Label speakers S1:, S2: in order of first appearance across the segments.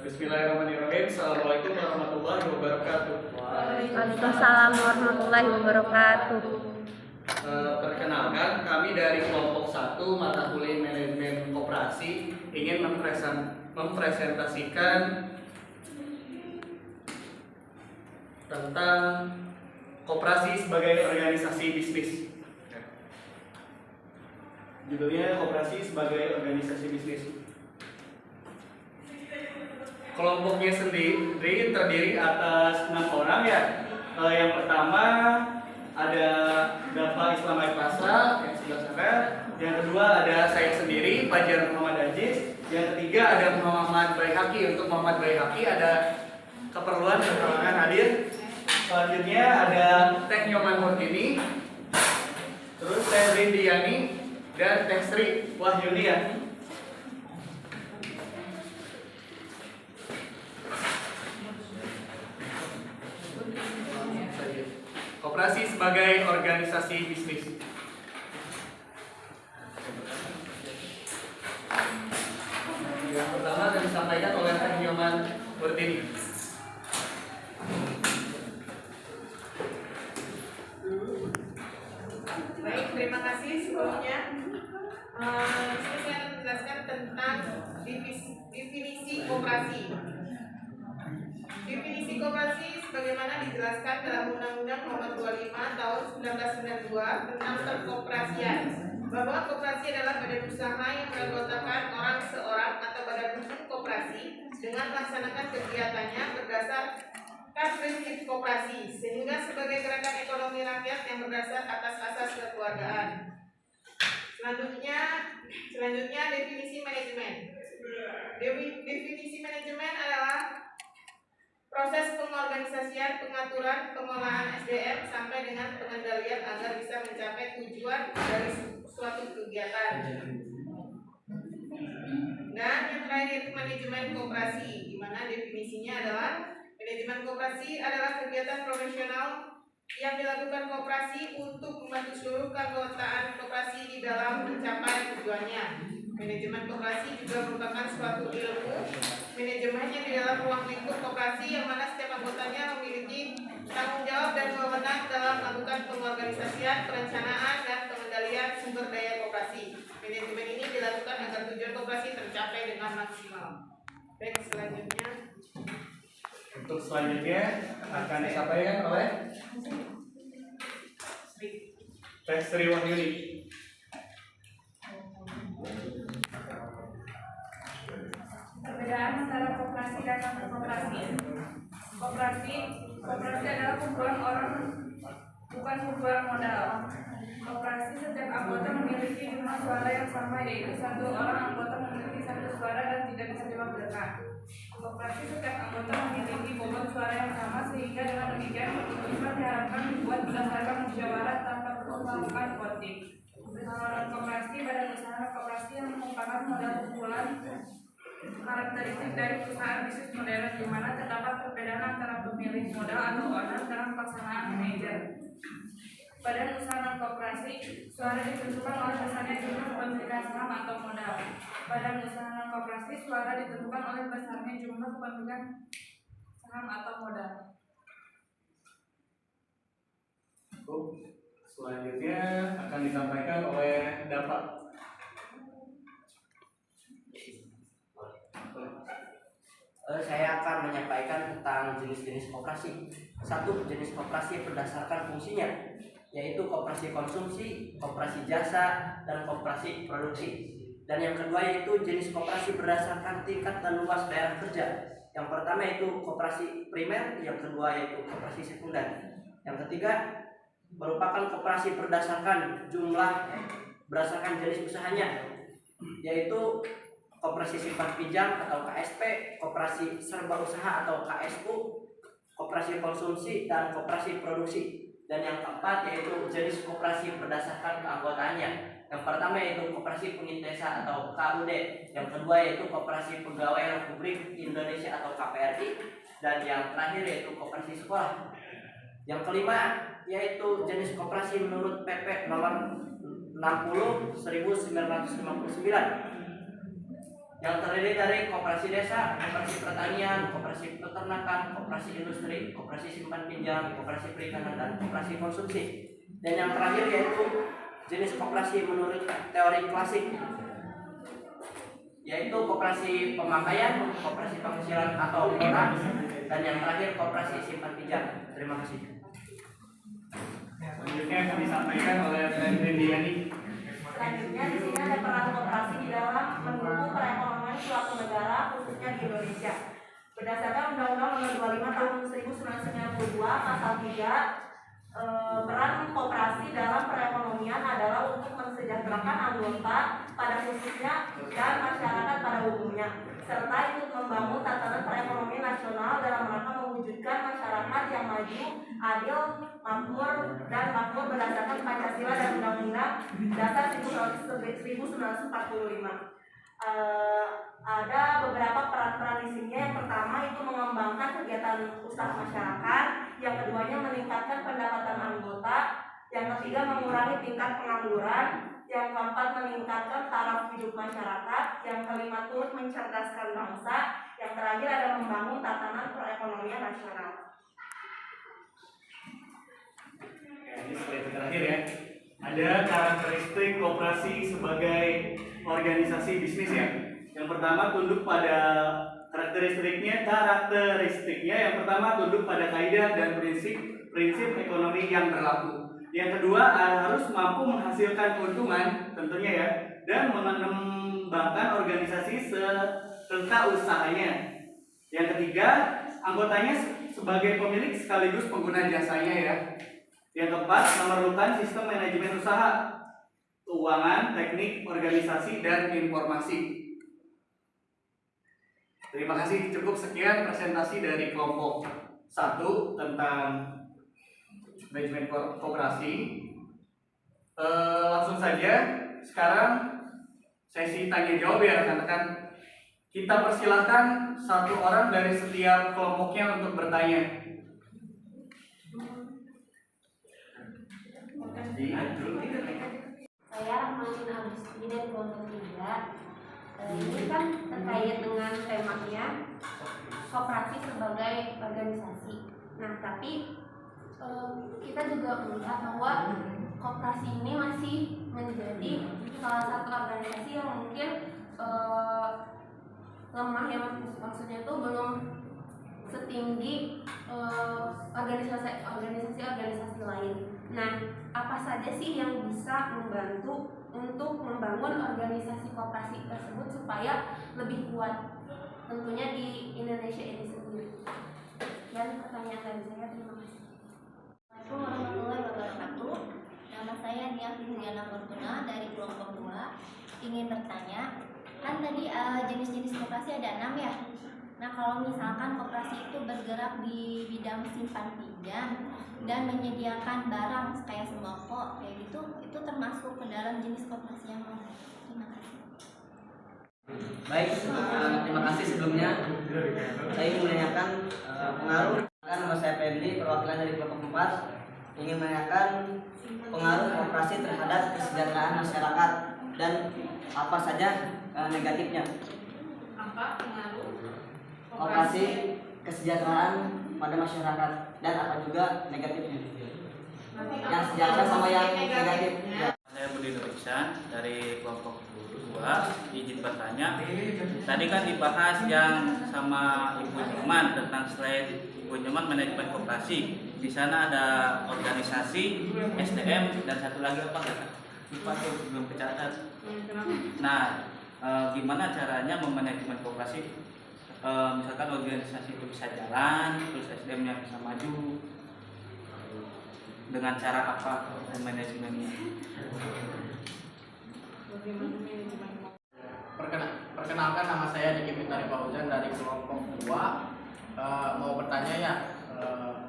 S1: Bismillahirrahmanirrahim. Assalamualaikum warahmatullahi wabarakatuh.
S2: Waalaikumsalam warahmatullahi wabarakatuh.
S1: Perkenalkan, kami dari kelompok 1 mata kuliah manajemen koperasi ingin mempresentasikan tentang koperasi sebagai organisasi bisnis. Judulnya koperasi sebagai organisasi bisnis. Kelompoknya sendiri terdiri atas 6 orang ya. Yang pertama ada Bapak Islam Aipasa yang sebelah sana. Yang kedua ada saya sendiri, Fajar Muhammad Aziz. Yang ketiga ada Muhammad Baihaqi. Untuk Muhammad Baihaqi ada keperluan keterangan hadir. Selanjutnya ada Teh Nyoman Murtini, terus Teh Rindiani dan Teh Sri Wahyuni ya. Koperasi sebagai organisasi bisnis. Yang pertama akan disampaikan oleh Teh Nyoman Murtini.
S3: Baik, terima kasih sebelumnya. Saya akan menjelaskan tentang definisi koperasi. Definisi koperasi sebagaimana dijelaskan dalam Undang-Undang Nomor 25 Tahun 1992 tentang perkoperasian, bahwa koperasi adalah badan usaha yang beranggotakan orang seorang atau badan hukum koperasi dengan melaksanakan kegiatannya berdasarkan prinsip koperasi, sehingga sebagai gerakan ekonomi rakyat yang berdasar atas asas kekeluargaan. Selanjutnya definisi manajemen. Definisi manajemen adalah proses pengorganisasian, pengaturan, pengolahan SDM sampai dengan pengendalian agar bisa mencapai tujuan dari suatu kegiatan. Dan yang terakhir itu manajemen koperasi, di mana definisinya adalah manajemen koperasi adalah kegiatan profesional yang dilakukan koperasi untuk membantu seluruh keanggotaan koperasi di dalam mencapai tujuannya. Manajemen koperasi juga merupakan suatu ilmu manajemen yang di dalam ruang lingkup koperasi yang mana setiap anggotanya memiliki tanggung jawab dan wewenang dalam melakukan pengorganisasian, perencanaan, dan pengendalian sumber daya koperasi. Manajemen ini dilakukan agar tujuan koperasi tercapai dengan maksimal. Baik, selanjutnya.
S1: Untuk selanjutnya akan disampaikan oleh Teh Sri Wahyuni.
S4: Perbedaan antara koperasi dan non-koperasi. Koperasi adalah kumpulan orang, bukan kumpulan modal. Koperasi setiap anggota memiliki jumlah suara yang sama, yaitu satu orang anggota memiliki satu suara dan tidak bisa diwakilkan. Koperasi setiap anggota memiliki bobot suara yang sama, sehingga dengan demikian keputusan diharapkan dibuat berdasarkan musyawarah tanpa perlu melakukan voting. Menurut koperasi, badan usaha koperasi yang merupakan modal kumpulan karakteristik dari perusahaan bisnis modern, di mana terdapat perbedaan antara pemilik modal atau owner dalam pelaksanaan manajer. Badan usaha non koperasi, suara ditentukan oleh besarnya jumlah kepemilikan saham atau modal. Badan usaha non koperasi, suara ditentukan oleh besarnya jumlah kepemilikan saham atau modal.
S1: Selanjutnya akan disampaikan oleh Dapak.
S5: Saya akan menyampaikan tentang jenis-jenis koperasi. Satu, jenis koperasi berdasarkan fungsinya, yaitu koperasi konsumsi, koperasi jasa, dan koperasi produksi. Dan yang kedua yaitu jenis koperasi berdasarkan tingkat dan luas daerah kerja. Yang pertama yaitu koperasi primer, yang kedua yaitu koperasi sekunder. Yang ketiga merupakan koperasi berdasarkan jenis usahanya, yaitu koperasi simpan pinjam atau KSP, koperasi serba usaha atau KSU, koperasi konsumsi, dan koperasi produksi. Dan yang keempat yaitu jenis koperasi berdasarkan keanggotaannya. Yang pertama yaitu koperasi pengintai desa atau KUD, yang kedua yaitu koperasi pegawai Republik Indonesia atau KPRI, dan yang terakhir yaitu koperasi sekolah. Yang kelima yaitu jenis koperasi menurut PP nomor 60/1959. yang terdiri dari koperasi desa, koperasi pertanian, koperasi peternakan, koperasi industri, koperasi simpan pinjam, koperasi perikanan, dan koperasi konsumsi. Dan yang terakhir yaitu jenis koperasi menurut teori klasik, yaitu koperasi pemakaian, koperasi penghasilan atau orang, dan yang terakhir koperasi simpan pinjam. Terima kasih.
S1: Selanjutnya akan disampaikan oleh Rendiani.
S6: Selanjutnya di sini ada peran koperasi di dalam mendukung perekonomian suatu negara, khususnya di Indonesia. Berdasarkan Undang-Undang Nomor 25 Tahun 1992 Pasal 3, peran koperasi dalam perekonomian adalah untuk mensejahterakan anggota pada khususnya dan masyarakat pada umumnya, serta ikut membangun tatanan perekonomian nasional dalam rangka mewujudkan masyarakat yang maju, adil, makmur, dan makmur berdasarkan Pancasila dan Undang-Undang Dasar 1945. Ada beberapa peran-peran di sini. Yang pertama itu mengembangkan kegiatan usaha masyarakat, yang keduanya meningkatkan pendapatan anggota, yang ketiga mengurangi tingkat pengangguran, yang keempat meningkatkan taraf hidup masyarakat, yang kelima turut mencerdaskan bangsa, yang terakhir ada membangun tatanan perekonomian nasional.
S1: Ini slide terakhir ya. Ada karakteristik koperasi sebagai organisasi bisnis ya. Yang pertama tunduk pada karakteristiknya. Yang pertama tunduk pada kaidah dan prinsip ekonomi yang berlaku. Yang kedua harus mampu menghasilkan keuntungan tentunya ya, dan mengembangkan organisasi serta usahanya. Yang ketiga, anggotanya sebagai pemilik sekaligus pengguna jasanya ya. Yang keempat, memerlukan sistem manajemen usaha, keuangan, teknik, organisasi, dan informasi. Terima kasih, cukup sekian presentasi dari kelompok 1 tentang manajemen koperasi. Langsung saja, sekarang sesi tanya jawab ya rekan-rekan. Kita persilahkan satu orang dari setiap kelompoknya untuk bertanya.
S2: Saya Rahmanin Agusti dari kelompok 3. Ini kan terkait dengan temanya koperasi sebagai organisasi. Nah, tapi kita juga melihat bahwa koperasi ini masih menjadi salah satu organisasi yang mungkin lemah, yang maksudnya itu belum setinggi organisasi lain. Nah, apa saja sih yang bisa membantu untuk membangun organisasi koperasi tersebut supaya lebih kuat tentunya di Indonesia ini sendiri? Dan pertanyaan dari saya, terima kasih.
S7: Assalamualaikum warahmatullahi wabarakatuh. Nama saya Nia Fitriana Fortuna dari kelompok 2. Ingin bertanya, kan tadi jenis-jenis koperasi ada 6 ya. Nah, kalau misalkan koperasi itu bergerak di bidang simpan pinjam dan menyediakan barang kayak sembako kayak gitu, itu termasuk ke dalam jenis koperasi yang mana? Terima kasih.
S5: Baik, terima kasih sebelumnya. Saya ingin menanyakan pengaruh. Nama saya Febri, perwakilan dari kelompok 4, ingin menanyakan pengaruh koperasi terhadap kesejahteraan masyarakat dan apa saja negatifnya.
S3: Apa pengaruh
S5: Koperasi kesejahteraan pada masyarakat dan apa juga negatifnya. Yang sejahtera sama yang negatif.
S8: Saya Budi Nuriksan dari kelompok 2. Izin bertanya, tadi kan dibahas yang sama Ibu Nyoman tentang slide Ibu Nyoman manajemen koperasi. Di sana ada organisasi, SDM, dan satu lagi apa kata? Lupa tuh, belum kecatat. Nah, gimana caranya memanajemen koperasi? Misalkan organisasi itu bisa jalan, terus SDM-nya bisa maju, dengan cara apa manajemennya?
S9: Perkenalkan, nama saya Diki Fitari Fauzan dari kelompok 2. Mau bertanya ya,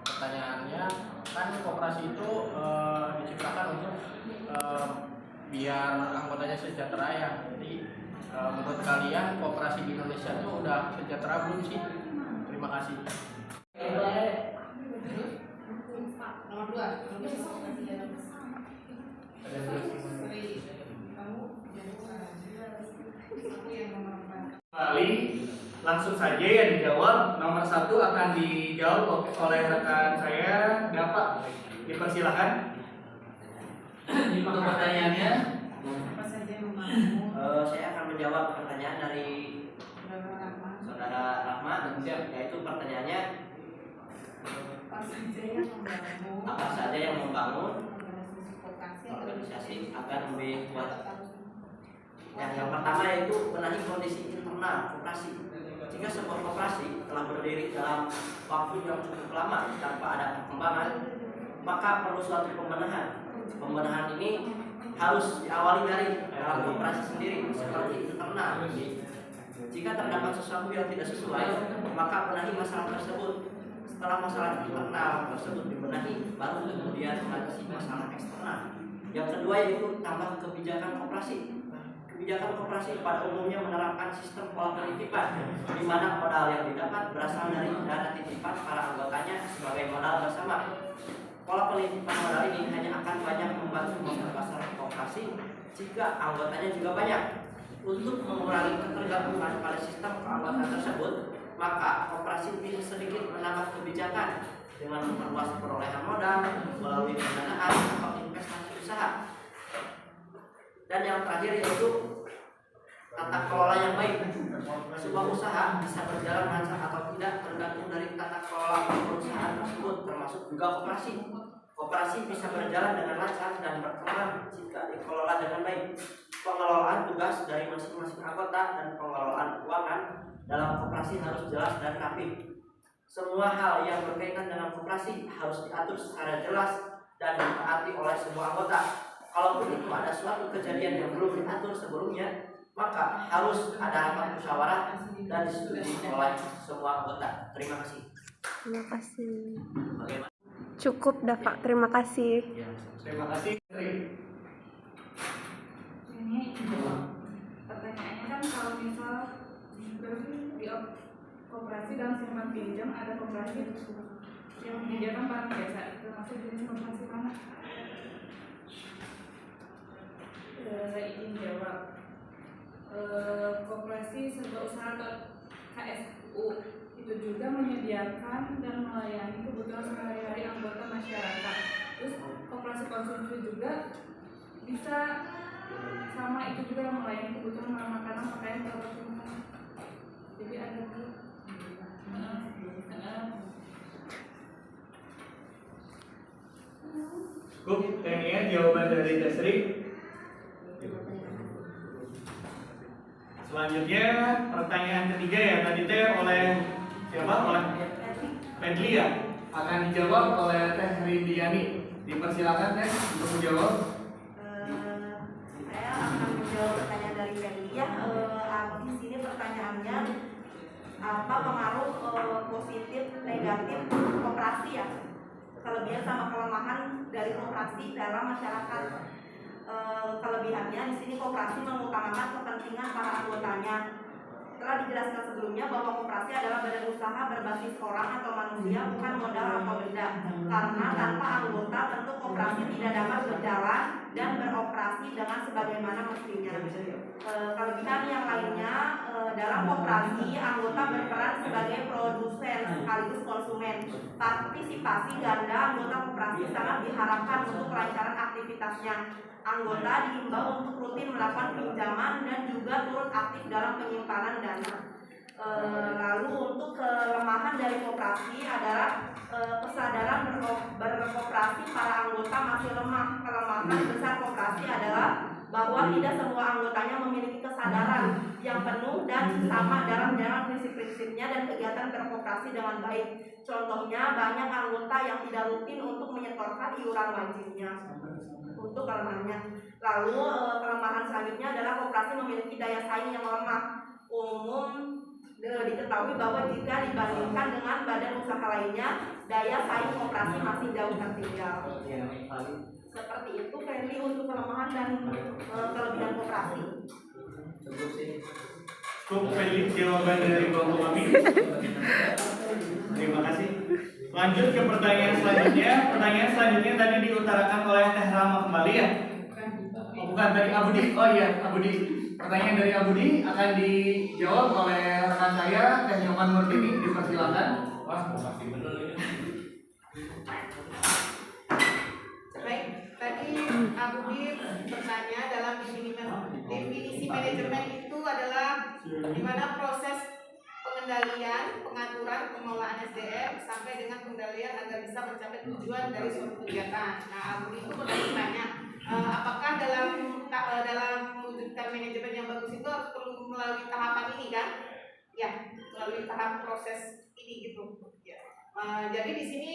S9: pertanyaannya kan koperasi itu diciptakan untuk biar anggotanya sejahtera ya. Jadi menurut kalian koperasi di Indonesia itu udah sejahtera belum sih? Terima kasih.
S3: Nomor 2.
S1: Kali langsung saja ya dijawab. Nomor 1 akan dijawab oleh rekan saya, Dapat. Dipersilakan. Untuk pertanyaannya,
S3: Apa saja yang membangun?
S5: Saya akan menjawab pertanyaan dari Saudara Rahmat, yaitu pertanyaannya apa saja yang membangun organisasi agar lebih kuat. Yang pertama yaitu benahi kondisi internal koperasi. Jika sebuah koperasi telah berdiri dalam waktu yang cukup lama tanpa ada perkembangan, maka perlu suatu pembenahan. Pembenahan ini harus diawali dari dalam koperasi sendiri, seperti internal. Jika terdapat sesuatu yang tidak sesuai, maka benahi masalah tersebut. Setelah masalah internal tersebut dibenahi, baru kemudian mengatasi masalah eksternal. Yang kedua yaitu tambah kebijakan koperasi. Kebijakan koperasi pada umumnya menerapkan sistem pola penitipan, di mana modal yang didapat berasal dari dana titipan para anggotanya sebagai modal bersama. Pola penitipan modal ini hanya akan banyak membantu memperbesar koperasi jika anggotanya juga banyak. Untuk mengurangi ketergantungan pada sistem keanggotaan tersebut, maka koperasi bisa sedikit menambah kebijakan dengan memperluas perolehan modal melalui pendanaan atau investasi usaha. Dan yang terakhir yaitu tata kelola yang baik. Sebuah usaha bisa berjalan lancar atau tidak tergantung dari tata kelola perusahaan tersebut, termasuk juga koperasi. Koperasi bisa berjalan dengan lancar dan berkembang jika dikelola dengan baik. Pengelolaan tugas dari masing-masing anggota dan pengelolaan keuangan dalam koperasi harus jelas dan rapi. Semua hal yang berkaitan dengan koperasi harus diatur secara jelas dan ditaati oleh semua anggota. Kalaupun itu ada suatu kejadian yang belum diatur sebelumnya, maka harus ada rapat musyawarah dan disetujui oleh semua anggota. Terima kasih.
S2: Terima kasih.
S5: Bagaimana?
S2: Cukup, Dapat. Terima kasih.
S1: terima kasih.
S4: Ini pertanyaannya kan kalau misal di koperasi dalam simpan pinjam ada koperasi yang menyediakan barang jasa, itu masuk jenis koperasi mana? Izin jawab. Koperasi serba usaha atau KSU itu juga menyediakan dan melayani kebutuhan sehari-hari anggota masyarakat. Terus koperasi konsumsi juga bisa sama, itu juga melayani kebutuhan makanan, pakaian, peralatan. Jadi ada
S1: Cukup, kayaknya jawaban dari Desri. Selanjutnya pertanyaan ketiga ya, tadi teh oleh siapa? Oleh Pedli ya, akan dijawab oleh Teh Rindiani. Dipersilakan Teh untuk menjawab.
S6: Saya akan menjawab pertanyaan dari Feli ya. Di sini pertanyaannya apa pengaruh positif negatif koperasi ya, kelebihan sama kelemahan dari koperasi dalam masyarakat. Kelebihannya di sini koperasi mengutamakan kepentingan para anggotanya. Telah dijelaskan sebelumnya bahwa koperasi adalah badan usaha berbasis orang atau manusia, bukan modal atau benda. Karena tanpa anggota tentu koperasi tidak dapat berjalan dan beroperasi dengan sebagaimana mestinya. Kelebihan yang lainnya, dalam koperasi anggota berperan sebagai produsen sekaligus konsumen. Partisipasi ganda anggota koperasi sangat diharapkan untuk kelancaran aktivitasnya. Anggota diimbau untuk rutin melakukan pinjaman dan juga turut aktif dalam penyimpanan dana. Lalu untuk kelemahan dari koperasi adalah kesadaran berkoperasi para anggota masih lemah. Kelemahan besar koperasi adalah bahwa tidak semua anggotanya memiliki kesadaran yang penuh dan sama dalam prinsip-prinsipnya dan kegiatan berkoperasi dengan baik. Contohnya banyak anggota yang tidak rutin untuk menyetorkan iuran wajibnya. Untuk kelemahannya. Lalu kelemahan selanjutnya adalah koperasi memiliki daya saing yang lemah. Umum diketahui bahwa jika dibandingkan dengan badan usaha lainnya, daya saing koperasi masih jauh tertinggal. Seperti itu Feli untuk kelemahan dan kelebihan koperasi.
S1: Cukup Feli jawaban dari kelompok kami. Terima kasih. Lanjut ke pertanyaan selanjutnya. Pertanyaan selanjutnya tadi diutarakan oleh Teh Rama kembali ya? Oh, bukan tadi Abudi. Oh iya, Abudi. pertanyaan dari Abudi akan dijawab oleh rekan saya Teh Nyoman Murtini. Dipersilakan.
S3: Baik, tadi Abudi bertanya dalam definisi manajemen itu adalah di mana proses pengendalian, pengaturan, pengelolaan SDM sampai dengan pengendalian agar bisa mencapai tujuan dari suatu kegiatan. Nah, Abudi itu bertanya, apakah dalam mewujudkan manajemen yang bagus itu harus perlu melalui tahapan ini kan? Ya, melalui tahap proses ini gitu. Ya. Jadi di sini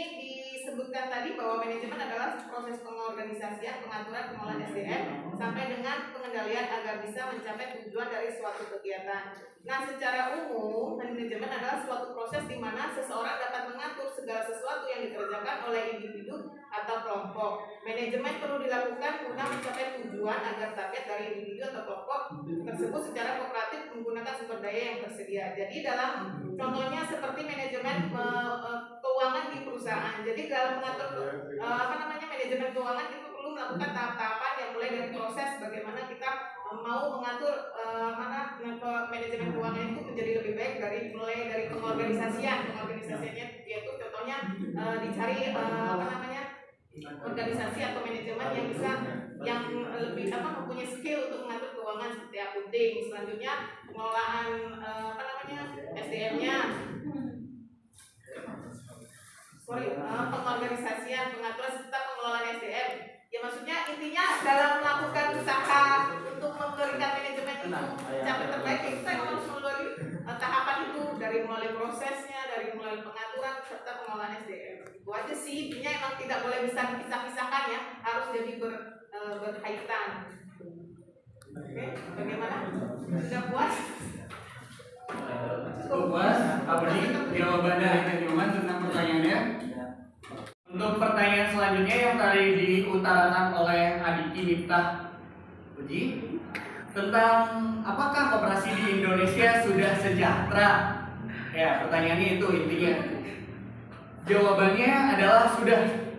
S3: disebutkan tadi bahwa manajemen adalah proses pengorganisasian, pengaturan, pengelolaan SDM sampai dengan pengendalian agar bisa mencapai tujuan dari suatu kegiatan. Nah, secara umum manajemen adalah suatu proses di mana seseorang dapat mengatur segala sesuatu yang dikerjakan oleh individu atau kelompok. Manajemen perlu dilakukan guna mencapai tujuan agar target dari individu atau kelompok tersebut secara kooperatif menggunakan sumber daya yang tersedia. Jadi dalam contohnya seperti manajemen keuangan di perusahaan. Jadi dalam mengatur manajemen keuangan itu perlu melakukan tahap-tahapan yang mulai dari proses bagaimana kita mau mengatur manajemen keuangan itu menjadi lebih baik mulai dari pengorganisasiannya yaitu contohnya dicari organisasi atau manajemen yang lebih mempunyai skill untuk mengatur keuangan seperti accounting. Selanjutnya pengelolaan SDM-nya, pengorganisasian, pengaturan serta pengelolaan SDM. Ya maksudnya intinya dalam melakukan usaha untuk memberikan manajemen itu mencapai terbaik, kita harus melalui tahapan itu dari mulai prosesnya, dari mulai pengaturan serta pengelolaan SDM. Itu aja sih, intinya emang tidak boleh bisa dipisah-pisahkan ya, harus jadi berkaitan. Oke, bagaimana? Sudah puas?
S1: Cukup puas, Abudi, jawaban dari Teh Nyoman tentang pertanyaannya. Untuk pertanyaan selanjutnya yang tadi diutarakan oleh Adiki Miftah Puji tentang apakah koperasi di Indonesia sudah sejahtera? Ya, pertanyaannya itu intinya. Jawabannya adalah sudah.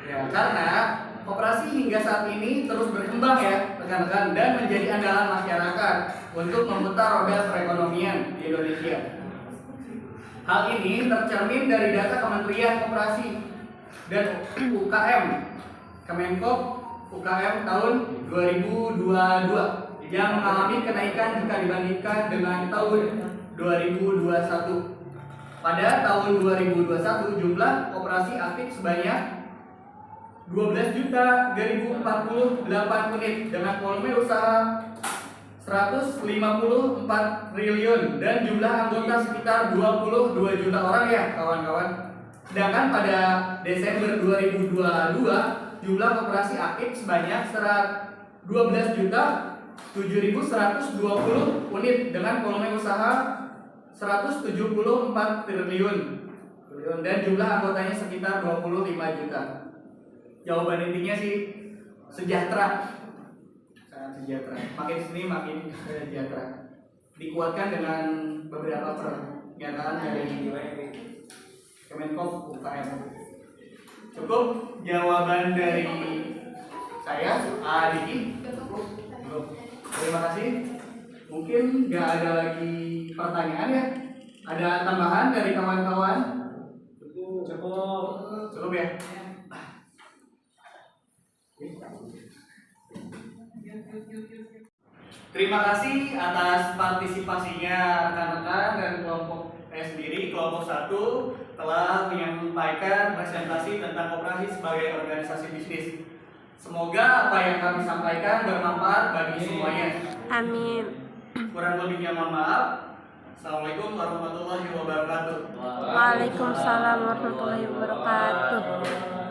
S1: Ya, karena koperasi hingga saat ini terus berkembang ya, rekan-rekan, dan menjadi andalan masyarakat untuk memutar roda perekonomian di Indonesia. Hal ini tercermin dari data Kementerian Koperasi dan UKM Kemenkop UKM tahun 2022 yang mengalami kenaikan jika dibandingkan dengan tahun 2021. Pada tahun 2021 jumlah koperasi aktif sebanyak 12.048 unit dengan volume usaha 154 triliun dan jumlah anggota sekitar 22 juta orang ya kawan-kawan. Sedangkan pada Desember 2022 jumlah koperasi aktif sebanyak 12.007.120 unit dengan volume usaha 174 triliun dan jumlah anggotanya sekitar 25 juta. Jawaban intinya sih sejahtera, sangat sejahtera. Makin sini makin sejahtera. Dikuatkan dengan beberapa pernyataan dari Kemenkop UKM. Cukup jawaban dari saya, Adiki. Terima kasih. Mungkin nggak ada lagi pertanyaan ya? Ada tambahan dari kawan-kawan? Cukup ya. Terima kasih atas partisipasinya rekan-rekan dan kelompok saya sendiri, kelompok 1 telah menyampaikan presentasi tentang koperasi sebagai organisasi bisnis. Semoga apa yang kami sampaikan bermanfaat bagi semuanya.
S2: Amin.
S1: Kurang lebihnya mohon maaf. Assalamualaikum warahmatullahi wabarakatuh.
S2: Waalaikumsalam warahmatullahi wabarakatuh.